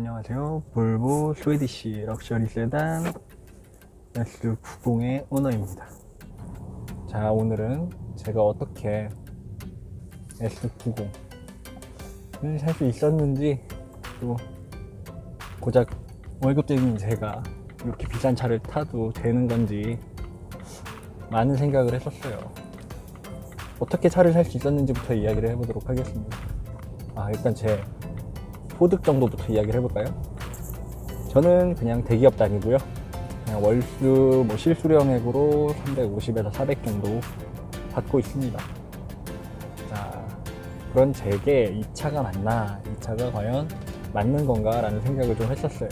안녕하세요. 볼보 스웨디시 럭셔리 세단 S90의 오너입니다. 자, 오늘은 제가 어떻게 S90을 살 수 있었는지, 또 고작 월급쟁이인 제가 이렇게 비싼 차를 타도 되는 건지 많은 생각을 했었어요. 어떻게 차를 살 수 있었는지부터 이야기를 해보도록 하겠습니다. 일단 제 소득 정도부터 이야기를 해볼까요? 저는 그냥 대기업 다니고요. 그냥 월수 실수령액으로 350에서 400 정도 받고 있습니다. 자, 그런 제게 이 차가 맞나? 이 차가 과연 맞는 건가? 라는 생각을 좀 했었어요.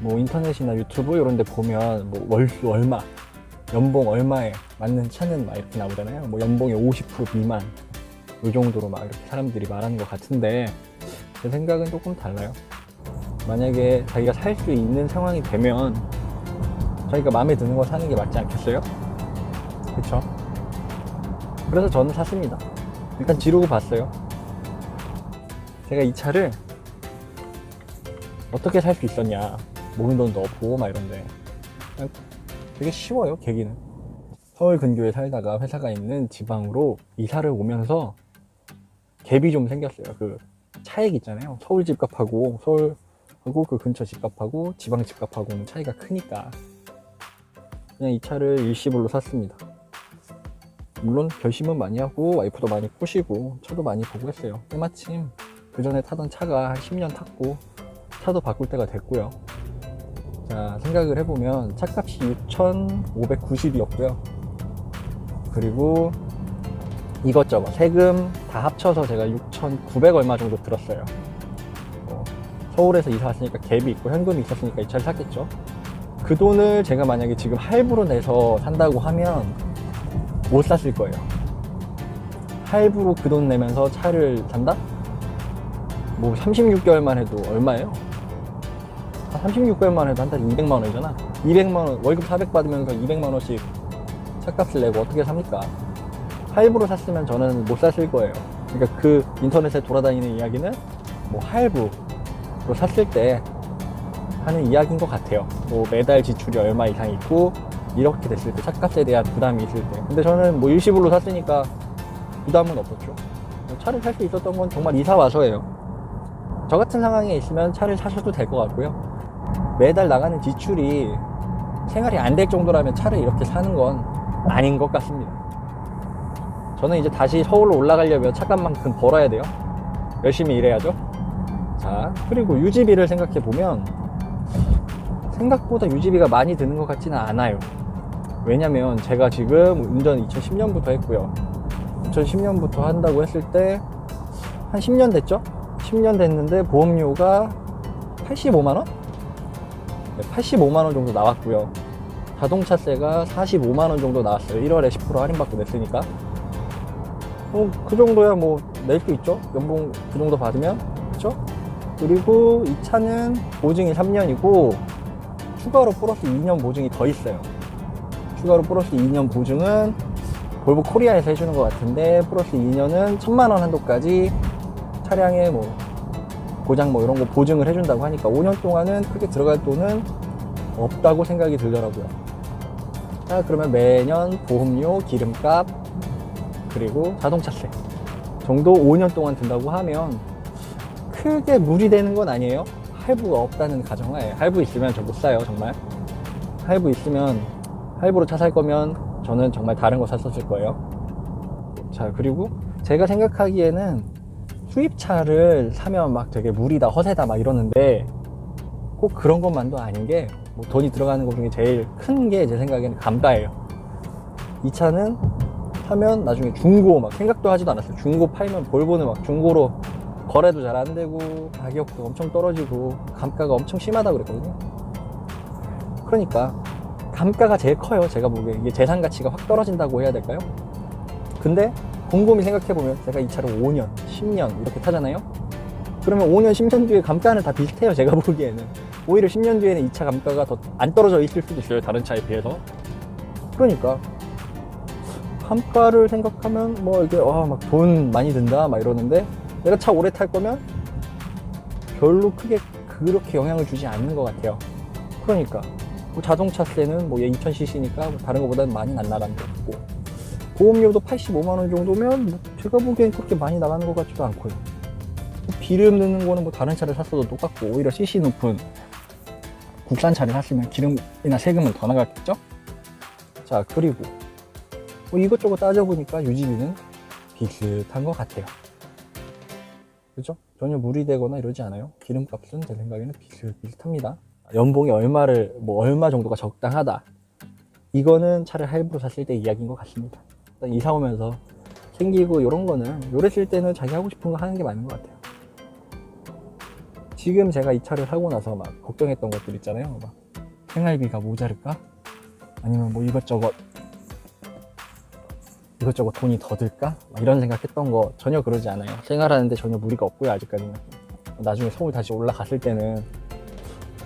인터넷이나 유튜브 이런 데 보면 월수 얼마, 연봉 얼마에 맞는 차는 막 이렇게 나오잖아요. 연봉이 50% 미만, 이 정도로 막 이렇게 사람들이 말하는 것 같은데, 제 생각은 조금 달라요. 만약에 자기가 살 수 있는 상황이 되면 자기가 마음에 드는 거 사는 게 맞지 않겠어요? 그쵸? 그래서 저는 샀습니다. 일단 지르고 봤어요. 제가 이 차를 어떻게 살 수 있었냐, 모은 돈 넣고 막 이런데 되게 쉬워요. 계기는 서울 근교에 살다가 회사가 있는 지방으로 이사를 오면서 갭이 좀 생겼어요. 그 차액 있잖아요. 서울 집값하고 서울하고 그 근처 집값하고 지방 집값하고는 차이가 크니까 그냥 이 차를 일시불로 샀습니다. 물론 결심은 많이 하고 와이프도 많이 꼬시고 차도 많이 보고 했어요. 때마침 그 전에 타던 차가 한 10년 탔고 차도 바꿀 때가 됐고요. 자, 생각을 해보면 차값이 6,590이었고요. 그리고 이것저것 세금 다 합쳐서 제가 6,900 얼마 정도 들었어요. 서울에서 이사 왔으니까 갭이 있고 현금이 있었으니까 이 차를 샀겠죠. 그 돈을 제가 만약에 지금 할부로 내서 산다고 하면 못 샀을 거예요. 할부로 그 돈 내면서 차를 산다? 36개월만 해도 얼마예요? 36개월만 해도 한 달에 200만 원이잖아. 200만 원, 월급 400 받으면서 200만 원씩 차값을 내고 어떻게 삽니까? 할부로 샀으면 저는 못 샀을 거예요. 그러니까 그 인터넷에 돌아다니는 이야기는 할부로 샀을 때 하는 이야기인 것 같아요. 매달 지출이 얼마 이상 있고 이렇게 됐을 때 차값에 대한 부담이 있을 때. 근데 저는 일시불로 샀으니까 부담은 없었죠. 차를 살 수 있었던 건 정말 이사 와서예요. 저 같은 상황에 있으면 차를 사셔도 될 것 같고요. 매달 나가는 지출이 생활이 안 될 정도라면 차를 이렇게 사는 건 아닌 것 같습니다. 저는 이제 다시 서울로 올라가려면 차값만큼 벌어야 돼요. 열심히 일해야죠. 자, 그리고 유지비를 생각해 보면 생각보다 유지비가 많이 드는 것 같지는 않아요. 왜냐면 제가 지금 운전 2010년부터 했고요. 2010년부터 한다고 했을 때 한 10년 됐죠? 10년 됐는데 보험료가 85만원? 네, 85만원 정도 나왔고요. 자동차세가 45만원 정도 나왔어요. 1월에 10% 할인받고 냈으니까. 그 정도야 낼 수 있죠. 연봉 그 정도 받으면. 그쵸? 그리고 이 차는 보증이 3년이고 추가로 플러스 2년 보증이 더 있어요. 추가로 플러스 2년 보증은 볼보 코리아에서 해주는 것 같은데, 플러스 2년은 1000만원 한도까지 차량에 고장 이런 거 보증을 해준다고 하니까 5년 동안은 크게 들어갈 돈은 없다고 생각이 들더라고요. 자, 그러면 매년 보험료, 기름값, 그리고 자동차세 정도 5년 동안 든다고 하면 크게 무리되는 건 아니에요. 할부가 없다는 가정하에. 할부 있으면 저 못 사요, 정말. 할부 있으면, 할부로 차 살 거면 저는 정말 다른 거 샀었을 거예요. 자, 그리고 제가 생각하기에는 수입차를 사면 되게 무리다, 허세다 이러는데 꼭 그런 것만도 아닌 게, 돈이 들어가는 것 중에 제일 큰 게 제 생각에는 감가예요. 이 차는 사면 나중에 중고 생각도 하지도 않았어요. 중고 팔면 볼보는 중고로 거래도 잘 안 되고 가격도 엄청 떨어지고 감가가 엄청 심하다고 그랬거든요. 그러니까 감가가 제일 커요. 제가 보기에 이게 재산 가치가 확 떨어진다고 해야 될까요? 근데 곰곰이 생각해보면 제가 이 차를 5년, 10년 이렇게 타잖아요. 그러면 5년, 10년 뒤에 감가는 다 비슷해요. 제가 보기에는 오히려 10년 뒤에는 이 차 감가가 더 안 떨어져 있을 수도 있어요. 다른 차에 비해서. 그러니까 감가를 생각하면 이게 돈 많이 든다 이러는데, 내가 차 오래 탈 거면 별로 크게 그렇게 영향을 주지 않는 것 같아요. 그러니까 뭐 자동차세는 뭐 얘 2000cc니까 뭐 다른 것보다는 많이 안 나가는 것 같고, 보험료도 85만 원 정도면 뭐 제가 보기엔 그렇게 많이 나가는 것 같지도 않고요. 뭐 기름 넣는 거는 뭐 다른 차를 샀어도 똑같고, 오히려 cc 높은 국산 차를 샀으면 기름이나 세금은 더 나갔겠죠? 자, 그리고 뭐 이것저것 따져보니까 유지비는 비슷한 것 같아요. 그죠? 전혀 무리되거나 이러지 않아요. 기름값은 제 생각에는 비슷합니다. 연봉이 얼마 정도가 적당하다, 이거는 차를 할부로 샀을 때 이야기인 것 같습니다. 일단 이사 오면서 생기고 이런 거는 요랬을 때는 자기 하고 싶은 거 하는 게 맞는 것 같아요. 지금 제가 이 차를 사고 나서 막 걱정했던 것들 있잖아요. 막 생활비가 모자랄까? 아니면 뭐 이것저것 돈이 더 들까? 막 이런 생각했던 거 전혀 그러지 않아요. 생활하는데 전혀 무리가 없고요, 아직까지는. 나중에 서울 다시 올라갔을 때는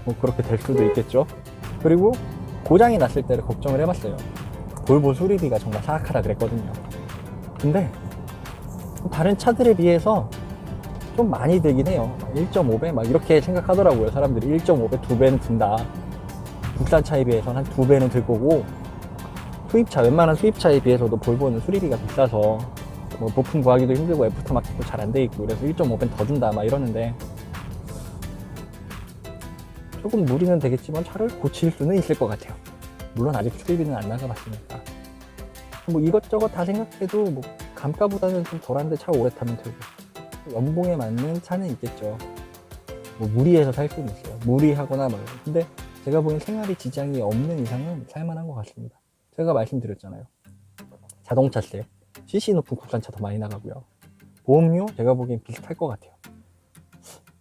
뭐 그렇게 될 수도 있겠죠. 그리고 고장이 났을 때를 걱정을 해봤어요. 볼보 수리비가 정말 사악하다 그랬거든요. 근데 다른 차들에 비해서 좀 많이 들긴 해요. 1.5배 막 이렇게 생각하더라고요, 사람들이. 1.5배, 2배는 든다. 국산 차에 비해서는 한 2배는 들 거고, 웬만한 수입차에 비해서도 볼보는 수리비가 비싸서 뭐 부품 구하기도 힘들고 애프터마켓도 잘 안 돼 있고, 그래서 1.5배는 더 든다 막 이러는데, 조금 무리는 되겠지만 차를 고칠 수는 있을 것 같아요. 물론 아직 수리비는 안 나가봤으니까. 뭐 이것저것 다 생각해도 뭐 감가보다는 좀 덜한데 차 오래 타면 되고, 연봉에 맞는 차는 있겠죠. 뭐 무리해서 살 수는 있어요. 무리하거나 뭐. 근데 제가 보기엔 생활에 지장이 없는 이상은 살만한 것 같습니다. 제가 말씀드렸잖아요. 자동차세, cc 높은 국산차 더 많이 나가고요. 보험료 제가 보기엔 비슷할 것 같아요.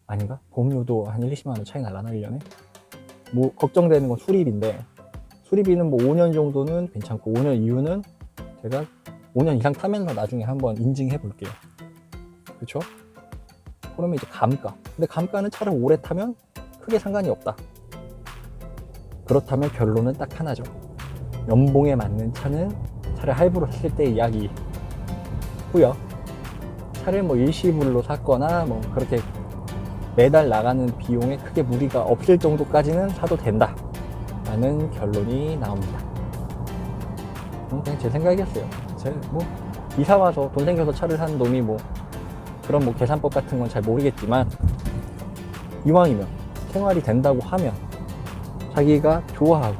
아닌가? 보험료도 한 1, 20만 원 차이 날라나 1년에? 뭐 걱정되는 건 수리비인데, 수리비는 뭐 5년 정도는 괜찮고, 5년 이후는 제가 5년 이상 타면서 나중에 한번 인증해 볼게요. 그쵸? 그러면 이제 감가. 근데 감가는 차를 오래 타면 크게 상관이 없다. 그렇다면 결론은 딱 하나죠. 연봉에 맞는 차는 차를 할부로 샀을 때 이야기고요. 차를 뭐 일시불로 샀거나 뭐 그렇게 매달 나가는 비용에 크게 무리가 없을 정도까지는 사도 된다 라는 결론이 나옵니다. 그냥 제 생각이었어요. 뭐 이사 와서 돈 생겨서 차를 산 놈이 뭐 그런 뭐 계산법 같은 건 잘 모르겠지만, 이왕이면 생활이 된다고 하면 자기가 좋아하고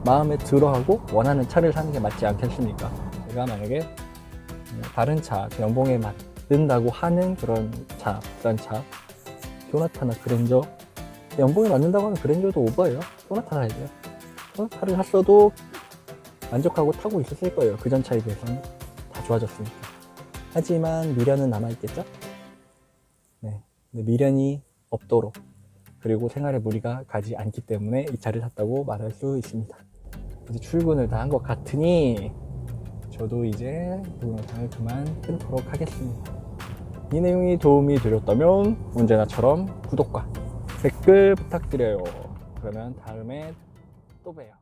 마음에 들어하고 원하는 차를 사는 게 맞지 않겠습니까? 제가 만약에 다른 차, 연봉에 맞는다고 하는 그런 차, 국산 차, 소나타나 그랜저, 연봉에 맞는다고 하면 그랜저도 오버예요. 소나타 사야 돼요. 소나타를 샀어도 만족하고 타고 있었을 거예요. 그전 차에 비해서는 다 좋아졌으니까. 하지만 미련은 남아있겠죠? 네. 근데 미련이 없도록, 그리고 생활에 무리가 가지 않기 때문에 이 차를 샀다고 말할 수 있습니다. 이제 출근을 다 한 것 같으니 저도 이제 동영상을 그만 끊도록 하겠습니다. 이 내용이 도움이 되셨다면 언제나처럼 구독과 댓글 부탁드려요. 그러면 다음에 또 봬요.